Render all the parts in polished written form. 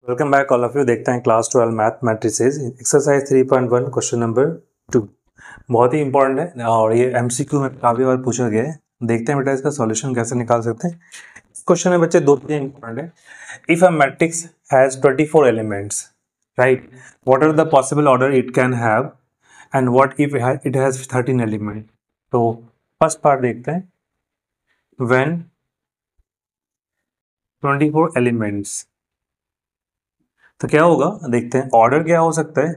Welcome back all of you. देखते हैं class 12 math matrices exercise 3.1 question number 2। बहुत ही important है और ये एमसीक्यू में काफ़ी बार पूछा गया है। देखते हैं बेटा इसका सॉल्यूशन कैसे निकाल सकते हैं। इस क्वेश्चन में बच्चे दो चीजें इंपॉर्टेंट है। If a matrix has 24 elements, right, what are the possible order it can have and what if it has 13 element. तो फर्स्ट पार्ट देखते हैं। व्हेन 24 एलिमेंट्स, तो क्या होगा देखते हैं। ऑर्डर क्या हो सकता है,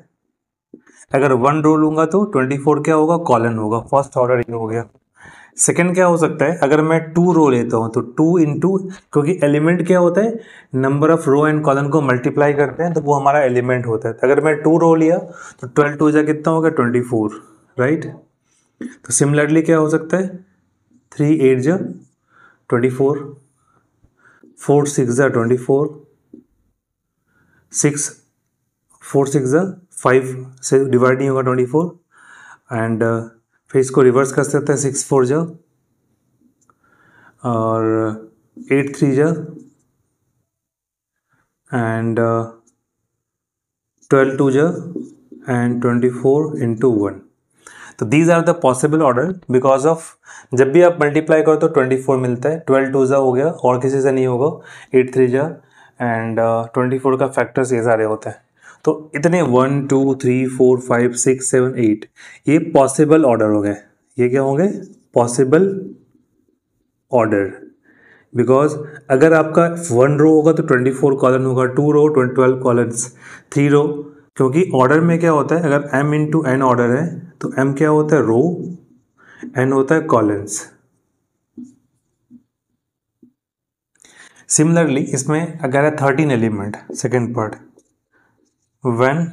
अगर 1 रो लूंगा तो 24 क्या होगा, कॉलन होगा। फर्स्ट ऑर्डर ये हो गया। सेकंड क्या हो सकता है, अगर मैं 2 रो लेता हूं तो 2 इंटू, क्योंकि एलिमेंट क्या होता है, number of row and column को मल्टीप्लाई करते हैं तो वो हमारा एलिमेंट होता है। तो अगर मैं 2 रो लिया तो 12 2 जा कितना होगा, 24, राइट। तो सिमिलरली क्या हो सकता है, 3 8 जा 24, 4 6 जा 24, 6 4 6 जा 5 से डिवाइड नहीं होगा 24, एंड फिर इसको रिवर्स कर सकते हैं, 6 4 जा और 8 3 जा एंड 12 2 जा एंड 24 इंटू 1। तो these are the possible order because of जब भी आप मल्टीप्लाई करो तो 24 मिलता है। 12 2 जा हो गया और किसी से नहीं होगा, 8 3 जा एंड 24 का फैक्टर्स ये सारे होते हैं। तो इतने 1 2 3 4 5 6 7 8 ये पॉसिबल ऑर्डर हो गए। ये क्या होंगे, पॉसिबल ऑर्डर। बिकॉज अगर आपका 1 रो होगा तो 24 कॉलन होगा, 2 रो 12 कॉलन्स, 3 रो, क्योंकि ऑर्डर में क्या होता है, अगर m इंटू एन ऑर्डर है तो m क्या होता है, रो, n होता है कॉलन्स। सिमिलरली इसमें अगर है 13 element, second part, when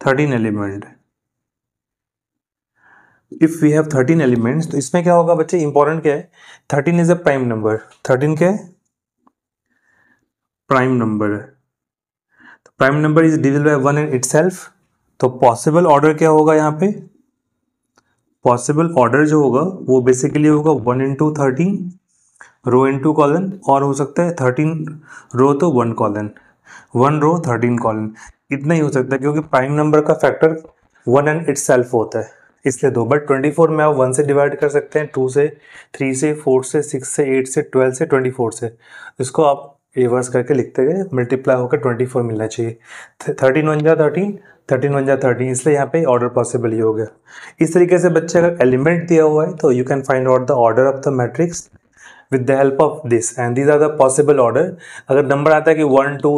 13 element, if we have 13 elements, तो इसमें क्या होगा बच्चे, इंपॉर्टेंट क्या है, 13 इज अ प्राइम नंबर। 13 क्या है, प्राइम नंबर है। तो prime number is divisible by 1 in itself. तो पॉसिबल ऑर्डर क्या होगा यहाँ पे, पॉसिबल ऑर्डर जो होगा वो बेसिकली होगा 1 इंटू 13 रो इंटू कॉलन, और हो सकता है 13 रो तो 1 कॉलन, 1 रो 13 कॉलन, इतना ही हो सकता है क्योंकि प्राइम नंबर का फैक्टर 1 एंड इटसेल्फ होता है, इसलिए दो। बट 24 में आप 1 से डिवाइड कर सकते हैं, 2 से, 3 से, 4 से, 6 से, 8 से, 12 से, 24 से। इसको आप रिवर्स करके लिखते गए, मल्टीप्लाई होकर 24 मिलना चाहिए। 13 1 जा 13, 13 1 जा 13, इसलिए यहाँ पे ऑर्डर पॉसिबल ही हो गया। इस तरीके से बच्चे अगर एलिमेंट दिया हुआ है तो you can find out the order of the matrix with the help of this and these are the possible order। अगर नंबर आता है कि 1 2